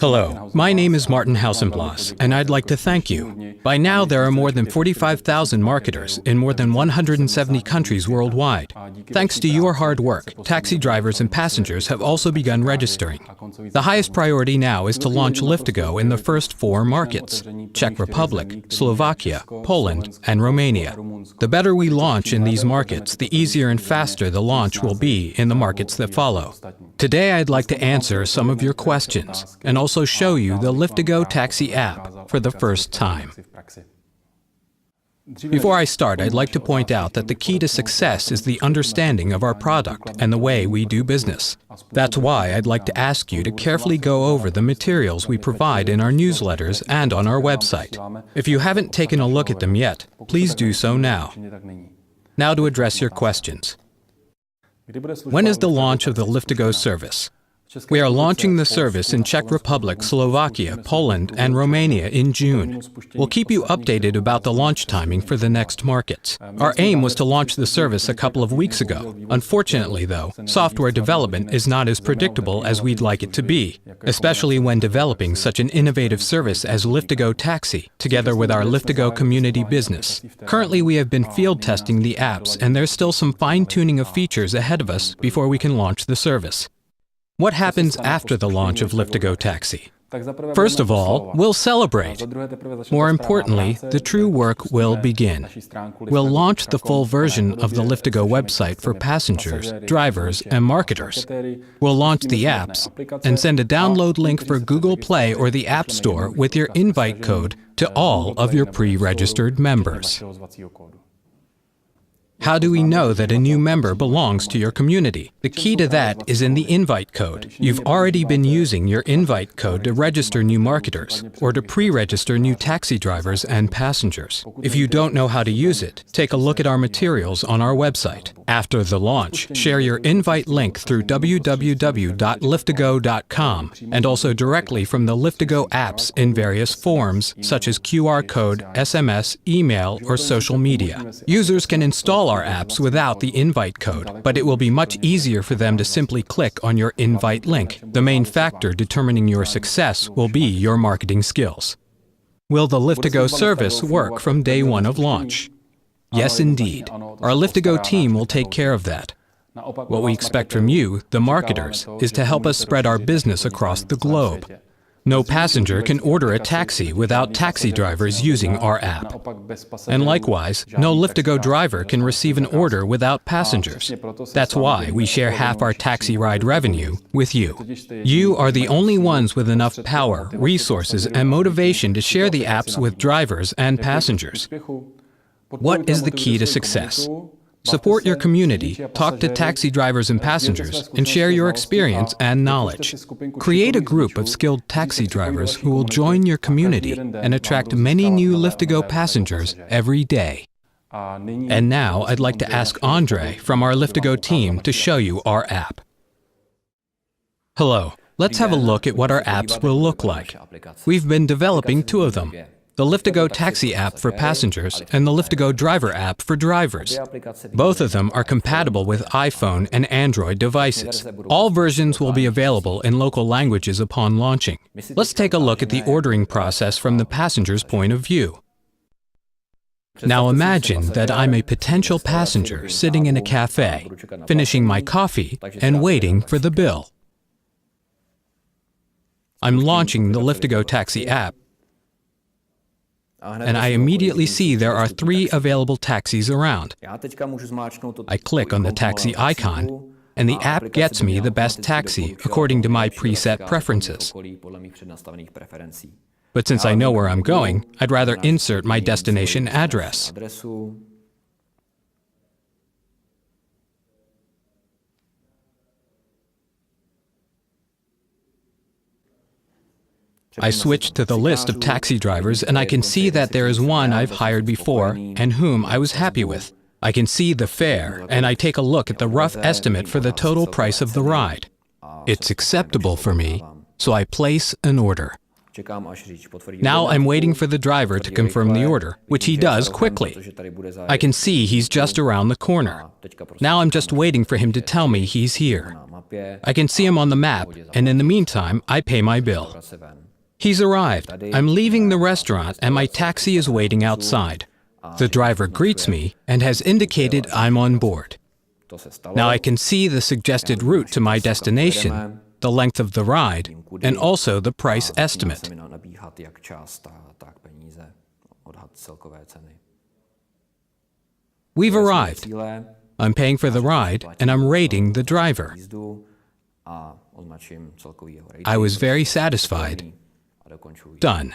Hello, my name is Martin Hausenblas, and I'd like to thank you. By now, there are more than 45,000 marketers in more than 170 countries worldwide. Thanks to your hard work, taxi drivers and passengers have also begun registering. The highest priority now is to launch LiftAgo in the first 4 markets: Czech Republic, Slovakia, Poland, and Romania. The better we launch in these markets, the easier and faster the launch will be in the markets that follow. Today, I'd like to answer some of your questions and also show you the LiftAgo Taxi app for the first time. Before I start, I'd like to point out that the key to success is the understanding of our product and the way we do business. That's why I'd like to ask you to carefully go over the materials we provide in our newsletters and on our website. If you haven't taken a look at them yet, please do so now. Now to address your questions. When is the launch of the LiftAgo service? We are launching the service in Czech Republic, Slovakia, Poland, and Romania in June. We'll keep you updated about the launch timing for the next markets. Our aim was to launch the service a couple of weeks ago. Unfortunately, though, software development is not as predictable as we'd like it to be, especially when developing such an innovative service as LiftAgo Taxi, together with our LiftAgo community business. Currently, we have been field testing the apps, and there's still some fine-tuning of features ahead of us before we can launch the service. What happens after the launch of LiftAgo Taxi? First of all, we'll celebrate. More importantly, the true work will begin. We'll launch the full version of the LiftAgo website for passengers, drivers, and marketers. We'll launch the apps and send a download link for Google Play or the App Store with your invite code to all of your pre-registered members. How do we know that a new member belongs to your community? The key to that is in the invite code. You've already been using your invite code to register new marketers or to pre-register new taxi drivers and passengers. If you don't know how to use it, take a look at our materials on our website. After the launch, share your invite link through www.liftago.com and also directly from the LiftAgo apps in various forms such as QR code, SMS, email, or social media. Users can install our apps without the invite code, but it will be much easier for them to simply click on your invite link. The main factor determining your success will be your marketing skills. Will the LiftAgo service work from day 1 of launch? Yes, indeed. Our LiftAgo team will take care of that. What we expect from you, the marketers, is to help us spread our business across the globe. No passenger can order a taxi without taxi drivers using our app. And likewise, no LiftAgo driver can receive an order without passengers. That's why we share half our taxi ride revenue with you. You are the only ones with enough power, resources, and motivation to share the apps with drivers and passengers. What is the key to success? Support your community, talk to taxi drivers and passengers, and share your experience and knowledge. Create a group of skilled taxi drivers who will join your community and attract many new LiftAgo passengers every day. And now I'd like to ask Andre from our LiftAgo team to show you our app. Hello, let's have a look at what our apps will look like. We've been developing 2 of them. The LiftAgo Taxi app for passengers and the LiftAgo Driver app for drivers. Both of them are compatible with iPhone and Android devices. All versions will be available in local languages upon launching. Let's take a look at the ordering process from the passenger's point of view. Now imagine that I'm a potential passenger sitting in a cafe, finishing my coffee and waiting for the bill. I'm launching the LiftAgo Taxi app, and I immediately see there are 3 available taxis around. I click on the taxi icon, and the app gets me the best taxi according to my preset preferences. But since I know where I'm going, I'd rather insert my destination address. I switch to the list of taxi drivers and I can see that there is one I've hired before and whom I was happy with. I can see the fare and I take a look at the rough estimate for the total price of the ride. It's acceptable for me, so I place an order. Now I'm waiting for the driver to confirm the order, which he does quickly. I can see he's just around the corner. Now I'm just waiting for him to tell me he's here. I can see him on the map, and in the meantime, I pay my bill. He's arrived. I'm leaving the restaurant, and my taxi is waiting outside. The driver greets me and has indicated I'm on board. Now I can see the suggested route to my destination, the length of the ride, and also the price estimate. We've arrived. I'm paying for the ride, and I'm rating the driver. I was very satisfied. Done.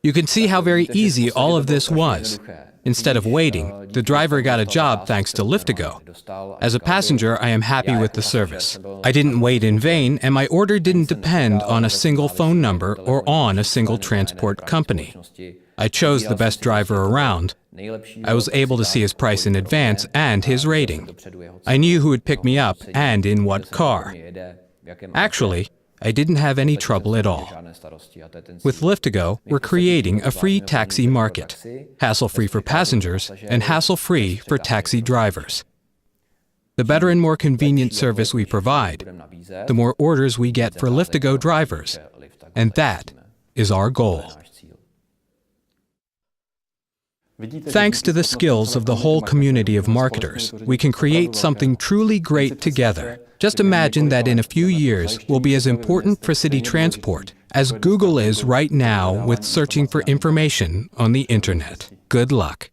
You can see how very easy all of this was. Instead of waiting, the driver got a job thanks to LiftAgo. As a passenger, I am happy with the service. I didn't wait in vain, and my order didn't depend on a single phone number or on a single transport company. I chose the best driver around. I was able to see his price in advance and his rating. I knew who would pick me up and in what car. Actually, I didn't have any trouble at all. With LiftAgo, we're creating a free taxi market, hassle-free for passengers and hassle-free for taxi drivers. The better and more convenient service we provide, the more orders we get for LiftAgo drivers, and that is our goal. Thanks to the skills of the whole community of marketers, we can create something truly great together. Just imagine that in a few years we'll be as important for city transport as Google is right now with searching for information on the internet. Good luck.